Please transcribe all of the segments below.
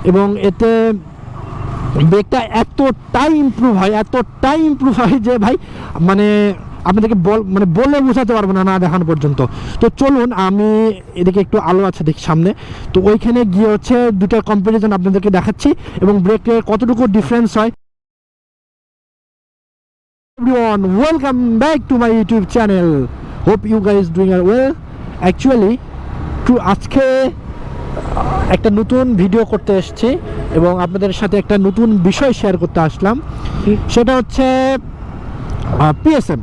এবং এতে ব্রেকটা এতটাই ইমপ্রুভ হয় যে ভাই মানে আপনাদেরকে বলে বোঝাতে পারবো না দেখানো পর্যন্ত। তো চলুন, আমি এদিকে একটু আলো আছে দেখি সামনে, তো ওইখানে গিয়ে হচ্ছে দুটার কম্পারিজন আপনাদেরকে দেখাচ্ছি এবং ব্রেকের কতটুকু ডিফারেন্স হয়। Everyone, welcome back to my YouTube channel. Hope you guys doing well. Actually, আজকে একটা নতুন ভিডিও করতে এসেছি এবং আপনাদের সাথে একটা নতুন বিষয় শেয়ার করতে আসলাম, সেটা হচ্ছে PSM।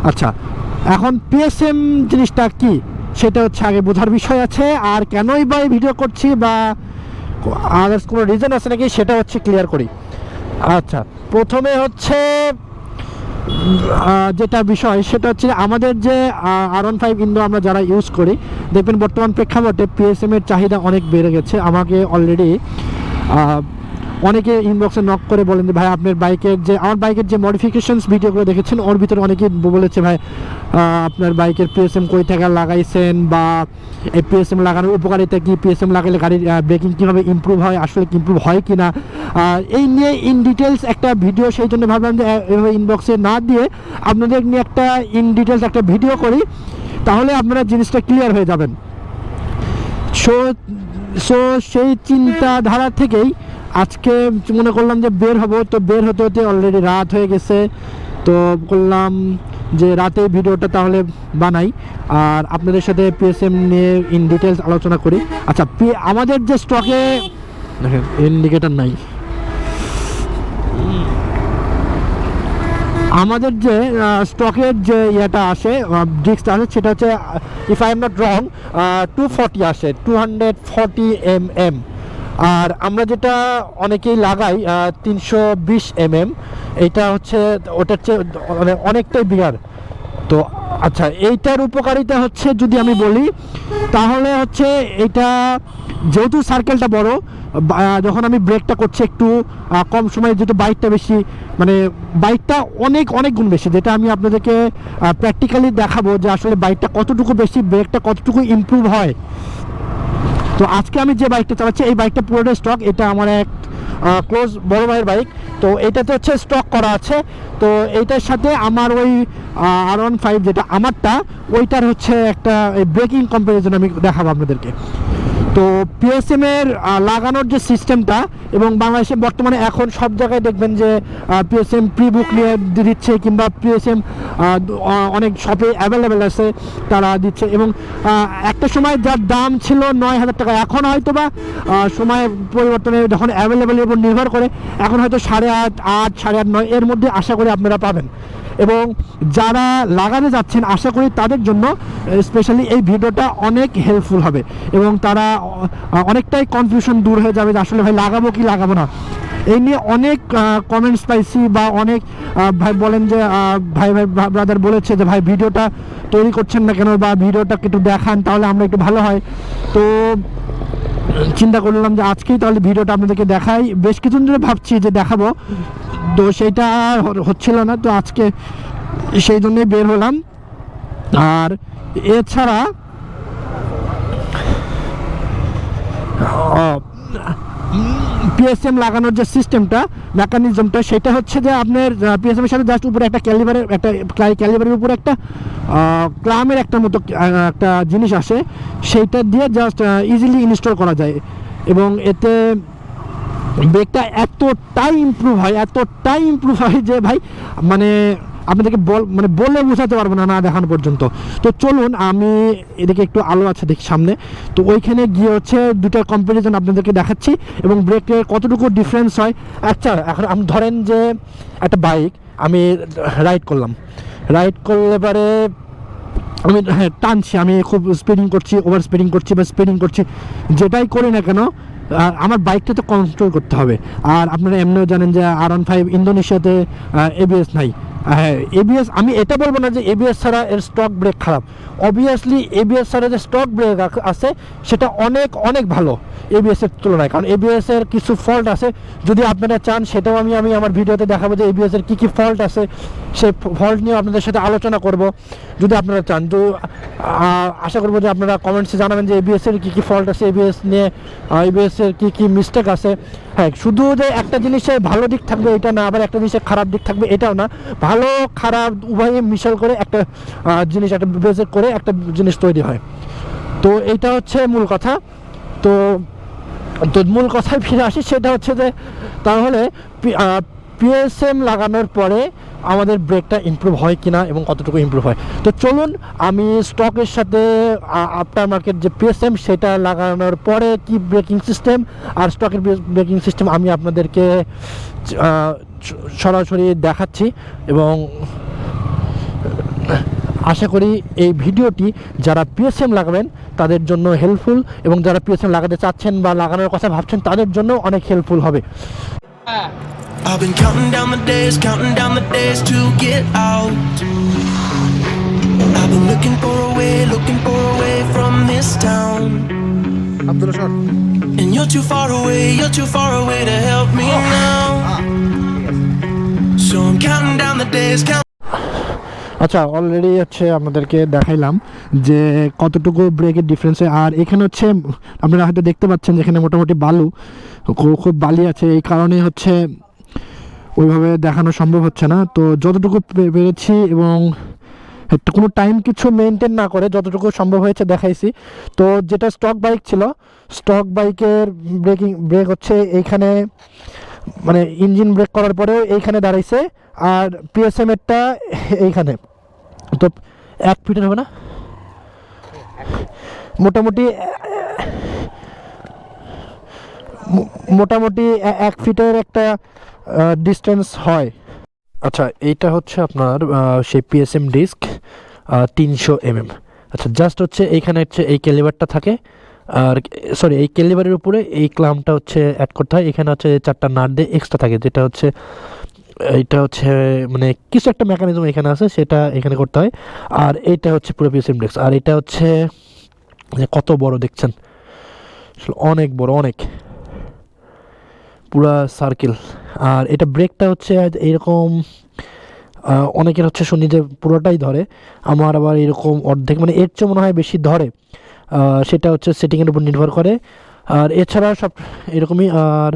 আচ্ছা, এখন PSM জিনিসটা কি সেটা হচ্ছে আগে বোঝার বিষয় আছে, আর কেনই বা এই ভিডিও করছি বা আদার্স কোনো রিজন আছে নাকি সেটা হচ্ছে ক্লিয়ার করি। আচ্ছা, প্রথমে হচ্ছে যেটা বিষয় সেটা হচ্ছে আমাদের যে R15 ইন্দো আমরা যারা ইউজ করি, দেখবেন বর্তমান প্রেক্ষাপটে PSM এর চাহিদা অনেক বেড়ে গেছে। আমাকে অলরেডি অনেকে ইনবক্সে নক করে বলেন যে ভাই আপনার আমার বাইকের যে মডিফিকেশনস ভিডিওগুলো দেখেছেন ওর ভিতরে অনেকেই বলেছে ভাই আপনার বাইকের PSM কই থেকে লাগাইছেন, বা এই PSM লাগানোর উপকারিতা কি, PSM লাগালে গাড়ির ব্রেকিং কীভাবে ইমপ্রুভ হয়, আসলে ইমপ্রুভ হয় কি না, এই নিয়ে ইন ডিটেলস একটা ভিডিও। সেই জন্য ভাবলাম যে এভাবে ইনবক্সে না দিয়ে আপনাদের নিয়ে একটা ইন ডিটেলস একটা ভিডিও করি, তাহলে আপনারা জিনিসটা ক্লিয়ার হয়ে যাবেন। সো সেই চিন্তাধারা থেকেই আজকে মনে করলাম যে বের হব। তো বের হতে হতে অলরেডি রাত হয়ে গেছে, তো বললাম যে রাতে ভিডিওটা তাহলে বানাই আর আপনাদের সাথে PSM নিয়ে ইন ডিটেলস আলোচনা করি। আচ্ছা, আমাদের যে স্টকে দেখেন ইন্ডিকেটর নাই, আমাদের যে স্টকের যে ইয়েটা আসে ডিস্কটা আসে সেটা হচ্ছে if I am not wrong 240 আসে, 240 mm। আর আমরা যেটা অনেকেই লাগাই 320 mm, এটা হচ্ছে ওটার চেয়ে অনেকটাই বিগার। তো আচ্ছা, এইটার উপকারিতা হচ্ছে যদি আমি বলি তাহলে হচ্ছে এটা যেহেতু সার্কেলটা বড়, যখন আমি ব্রেকটা করছি একটু কম সময়ে, যেহেতু বাইকটা বেশি বাইকটা অনেক গুণ বেশি, যেটা আমি আপনাদেরকে প্র্যাকটিক্যালি দেখাবো যে আসলে বাইকটা কতটুকু বেশি, ব্রেকটা কতটুকু ইমপ্রুভ হয়। তো আজকে আমি যে বাইকটা চালাচ্ছি এই বাইকটা পুরোটাই স্টক, এটা আমার এক ক্লোজ বড় ভাইয়ের বাইক। তো এটাতে হচ্ছে স্টক করা আছে। তো এইটার সাথে আমার ওই R15 যেটা আমারটা, ওইটার হচ্ছে একটা ব্রেকিং কম্পারিজন আমি দেখাবো আপনাদেরকে। তো PSM এর লাগানোর যে সিস্টেমটা, এবং বাংলাদেশে বর্তমানে এখন সব জায়গায় দেখবেন যে PSM প্রি বুক নিয়ে দিচ্ছে, কিংবা PSM অনেক শপে অ্যাভেলেবেল আছে তারা দিচ্ছে। এবং একটা সময় যার দাম ছিল 9,000 টাকা, এখন হয়তো বা সময় পরিবর্তনে যখন অ্যাভেলেবেলের উপর নির্ভর করে এখন হয়তো 8,500, 8, 8.5, 9 এর মধ্যে আশা করি আপনারা পাবেন। এবং যারা লাগাতে যাচ্ছেন আশা করি তাদের জন্য স্পেশালি এই ভিডিওটা অনেক হেল্পফুল হবে, এবং তারা অনেকটাই কনফিউশন দূর হয়ে যাবে যে আসলে ভাই লাগাবো কি লাগাবো না। এই নিয়ে অনেক কমেন্টস পাইছি, বা অনেক ভাই বলেন যে ভাই ব্রাদার বলেছে যে ভাই ভিডিওটা তৈরি করছেন না কেন, বা ভিডিওটা একটু দেখান তাহলে আমরা একটু ভালো হয়। তো চিন্তা করলাম যে আজকেই তাহলে ভিডিওটা আপনাদেরকে দেখাই। বেশ কিছুদিন ধরে ভাবছি যে দেখাবো, তো সেইটা হচ্ছিল না, তো আজকে সেই জন্যই বের হলাম। আর এছাড়া PSM লাগানোর যে সিস্টেমটা, মেকানিজমটা, সেটা হচ্ছে যে আপনার PSM এর সাথে জাস্ট উপরে একটা ক্যালিবারের উপরে একটা ক্লামের একটা মতো একটা জিনিস আসে, সেইটা দিয়ে জাস্ট ইজিলি ইনস্টল করা যায়। এবং এতে ব্রেকটা এতটাই ইমপ্রুভ হয় যে ভাই মানে আপনাদেরকে বলে বোঝাতে পারবো না দেখানো পর্যন্ত। তো চলুন, আমি এদিকে একটু আলো আছে দেখি সামনে, তো ওইখানে গিয়ে হচ্ছে দুটার কম্পারিজন আপনাদেরকে দেখাচ্ছি এবং ব্রেকের কতটুকু ডিফারেন্স হয়। আচ্ছা, এখন আমি ধরেন যে একটা বাইক আমি রাইড করলে পরে আমি টানছি, আমি খুব স্পিডিং করছি, ওভার স্পিডিং করছি বা স্পিডিং করছি, যেটাই করি না কেন আমার বাইকটা তো কন্ট্রোল করতে হবে। আর আপনারা এমনিও জানেন যে R15 ইন্দোনেশিয়াতে ABS নাই, হ্যাঁ, এবিএস আমি এটা বলবো না যে এবিএস ছাড়া এর স্টক ব্রেক খারাপ। অবভিয়াসলি এবিএস ছাড়া যে স্টক ব্রেক আছে সেটা অনেক অনেক ভালো এবিএস এর তুলনায়, কারণ এবিএস এর কিছু ফল্ট আছে, যদি আপনারা চান সেটাও আমি আমার ভিডিওতে দেখাবো যে এবিএস এর কী কী ফল্ট আছে, সেই ফল্ট নিয়ে আপনাদের সাথে আলোচনা করব যদি আপনারা চান। তো আশা করবো যে আপনারা কমেন্টসে জানাবেন যে এবিএস এর কী কী ফল্ট আছে, এবিএস নিয়ে এবিএস এর কী কী মিস্টেক আছে। হ্যাঁ, শুধু যে একটা জিনিসের ভালো দিক থাকবে এটা না, আবার একটা জিনিসের খারাপ দিক থাকবে এটাও না, ভালো খারাপ উভয়ে মিশাল করে একটা জিনিস, একটা বেসে করে একটা জিনিস তৈরি হয়। তো এইটা হচ্ছে মূল কথা। তো মূল কথায় ফিরে আসি, সেটা হচ্ছে যে তাহলে পিএসএম লাগানোর পরে আমাদের ব্রেকটা ইমপ্রুভ হয় কিনা এবং কতটুকু ইমপ্রুভ হয়। তো চলুন আমি স্টকের সাথে আফটার মার্কেট যে পিএসএম সেটা লাগানোর পরে কি ব্রেকিং সিস্টেম আর স্টকের ব্রেকিং সিস্টেম আমি আপনাদেরকে সরাসরি দেখাচ্ছি, এবং আশা করি এই ভিডিওটি যারা পিএসএম লাগাবেন তাদের জন্য হেল্পফুল, এবং যারা পিএসএম লাগাতে চাচ্ছেন বা লাগানোর কথা ভাবছেন তাদের জন্য অনেক হেল্পফুল হবে। I've been counting down the days to get out. I've been looking for a way from this town. And you're too far away to help me now. So I'm counting down the days. আচ্ছা, already হচ্ছে আপনাদেরকে দেখাইলাম যে কতটুকু ব্রেকের difference হয়। আর এখানে হচ্ছে আপনারা হয়তো দেখতে পাচ্ছেন যেখানে মোটামুটি বালু, খুব বালি আছে, এই কারণে হচ্ছে ওইভাবে দেখানো সম্ভব হচ্ছে না। তো যতটুকু পেরেছি এবং কোনো টাইম কিছু মেনটেন না করে যতটুকু সম্ভব হয়েছে দেখাইছি। তো যেটা স্টক বাইক ছিল, স্টক বাইকের ব্রেক হচ্ছে এইখানে, মানে ইঞ্জিন ব্রেক করার পরেও এইখানে দাঁড়াইছে, আর পিএসএম এরটা এইখানে। তো 1 ফিটের হবে না, মোটামুটি 1 ফিটের একটা ডিস্টেন্স হয়। আচ্ছা, এইটা হচ্ছে আপনার সেই পিএসএম ডিস্ক 300 mm। আচ্ছা, জাস্ট হচ্ছে এইখানে হচ্ছে এই ক্যালিবারটা থাকে, আর সরি এই ক্যালিবারের উপরে এই ক্লাম্পটা হচ্ছে অ্যাড করতে হয়। এখানে হচ্ছে 4টা নাট দিয়ে এক্সট্রা থাকে, যেটা হচ্ছে এইটা হচ্ছে মানে কিছু একটা মেকানিজম এখানে আছে, সেটা এখানে করতে হয়। আর এইটা হচ্ছে পুরো পিএসএম ডিস্ক, আর এটা হচ্ছে কত বড় দেখছেন, অনেক বড়, অনেক পুরা সার্কেল। আর এটা ব্রেকটা হচ্ছে এইরকম, অনেকের হচ্ছে শুনি যে পুরোটাই ধরে, আমার আবার এরকম অর্ধেক, মানে এর চেয়ে মনে হয় বেশি ধরে। সেটা হচ্ছে সেটিংয়ের উপর নির্ভর করে। আর এছাড়া সব এরকমই, আর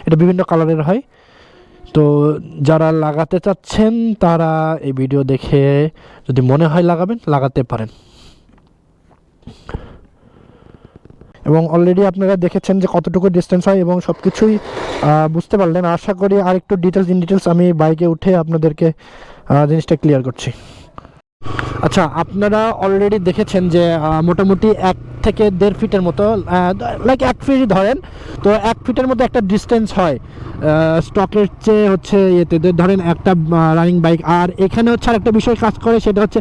এটা বিভিন্ন কালারের হয়। তো যারা লাগাতে চাচ্ছেন তারা এই ভিডিও দেখে যদি মনে হয় লাগাতে পারেন। এবং অলরেডি আপনারা দেখেছেন যে কতটুকু ডিস্টেন্স হয় এবং সব কিছুই বুঝতে পারলেন। আশা করি আর একটু ডিটেলস আমি বাইকে উঠে আপনাদেরকে জিনিসটা ক্লিয়ার করছি। আচ্ছা, আপনারা অলরেডি দেখেছেন যে মোটামুটি 1 থেকে 1.5 ফিটের মতো, লাইক 1 ফিট ধরেন, তো 1 ফিটের মতো একটা ডিস্টেন্স হয় স্টকের চেয়ে হচ্ছে ইয়েতে। ধরেন একটা রানিং বাইক, আর এখানে হচ্ছে আর একটা বিষয় কাজ করে, সেটা হচ্ছে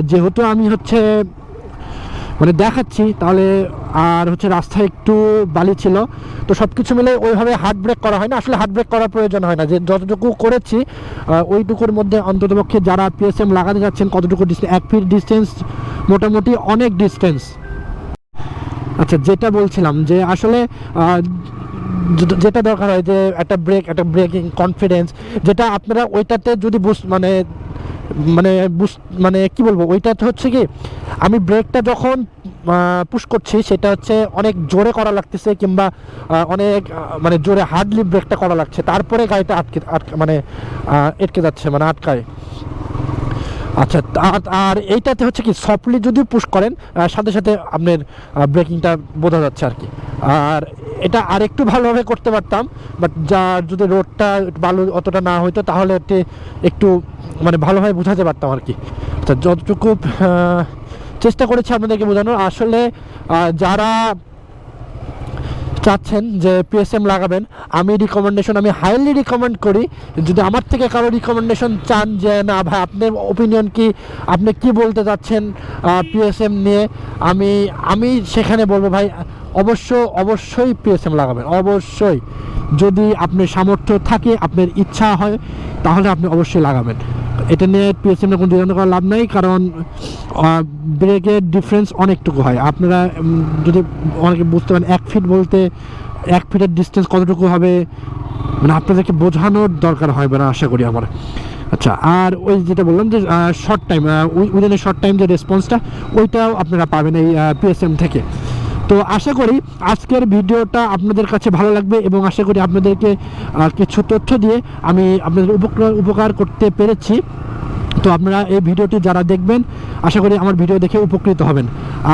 যেহেতু আমি হচ্ছে মানে দেখাচ্ছি, তাহলে আর হচ্ছে রাস্তায় একটু বালি ছিল, তো সব কিছু মিলে ওইভাবে হার্ড ব্রেক করা হয় না। আসলে হার্ড ব্রেক করার প্রয়োজন হয় না, যে যতটুকু করেছি ওইটুকুর মধ্যে অন্ততপক্ষে যারা পিএসএম লাগাতে যাচ্ছেন কতটুকু ডিস্টেন্স, 1 ফিট ডিস্টেন্স মোটামুটি অনেক ডিস্টেন্স। আচ্ছা, যেটা বলছিলাম যে আসলে যেটা দরকার হয় যে একটা ব্রেকিং কনফিডেন্স, যেটা আপনারা ওইটাতে যদি মানে কি বলবো, ওইটাতে হচ্ছে কি আমি ব্রেকটা যখন পুশ করছি সেটা হচ্ছে অনেক জোরে করা লাগতেছে, কিংবা অনেক মানে জোরে হার্ডলি ব্রেকটা করা লাগছে, তারপরে গাড়িটা আটকে যাচ্ছে, মানে আটকায়। আচ্ছা, আর এইটাতে হচ্ছে কি সফটলি যদি পুশ করেন সাথে সাথে আপনার ব্রেকিংটা বোঝা যাচ্ছে আর কি। আর এটা আর একটু ভালোভাবে করতে পারতাম, বাট যদি রোডটা ভালো অতটা না হইতো তাহলে একটু মানে ভালোভাবে বোঝাতে পারতাম আর কি। আচ্ছা, যতটুকু চেষ্টা করেছি আপনাদেরকে বোঝানোর। আসলে যারা চাচ্ছেন যে পিএসএম লাগাবেন, আমি হাইলি রিকমেন্ড করি, যদি আমার থেকে কারো রিকমেন্ডেশন চান যে না ভাই আপনার ওপিনিয়ন কি, আপনি কি বলতে চাচ্ছেন পিএসএম নিয়ে, আমি সেখানে বলবো ভাই অবশ্যই পিএসএম লাগাবেন, অবশ্যই। যদি আপনার সামর্থ্য থাকে, আপনার ইচ্ছা হয়, তাহলে আপনি অবশ্যই লাগাবেন। এটা নিয়ে পিএসএম এর কোনো দ্বিধাদ্বন্দ্ব করার লাভ নাই, কারণ ব্রেকের ডিফারেন্স অনেকটুকু হয়। আপনারা যদি অনেকে বুঝতে পারেন 1 ফিট বলতে 1 ফিটের ডিস্টেন্স কতটুকু হবে, মানে আপনাদেরকে বোঝানোর দরকার হয় না আশা করি আমার। আচ্ছা, আর ওই যেটা বললাম যে short time, within a short time যে রেসপন্সটা, ওইটাও আপনারা পাবেন এই পিএসএম থেকে। তো আশা করি আজকের ভিডিওটা আপনাদের কাছে ভালো লাগবে এবং আশা করি আপনাদেরকে কিছু তথ্য দিয়ে আমি আপনাদের উপকার করতে পেরেছি। তো আপনারা এই ভিডিওটি যারা দেখবেন আশা করি আমার ভিডিও দেখে উপকৃত হবেন।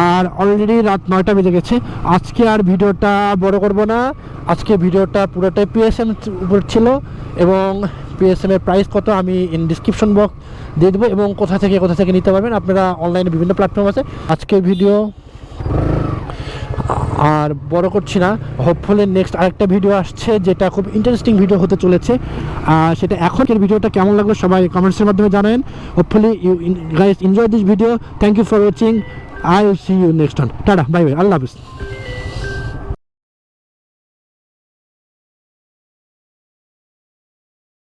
আর অলরেডি রাত 9টা বেজে গেছে, আজকে আর ভিডিওটা বড় করব না। আজকে ভিডিওটা পুরোটাই পিএসএম উপর ছিল এবং পিএসএম এর প্রাইস কত আমি ডিসক্রিপশন বক্স দিয়ে দেবো এবং কোথা থেকে নিতে পারবেন। আপনারা অনলাইনে বিভিন্ন প্ল্যাটফর্ম আছে। আজকের ভিডিও আর বড় করছি না, হোপফুলি নেক্সট আরেকটা ভিডিও আসছে যেটা খুব ইন্টারেস্টিং ভিডিও হতে চলেছে। সেটা এখনকার ভিডিওটা কেমন লাগলো সবাই কমেন্টসের মাধ্যমে জানাবেন। Hopefully you guys enjoy this video. Thank you for watching. I will see you next time. Tata, bye bye, আল্লাহ হাফিজ।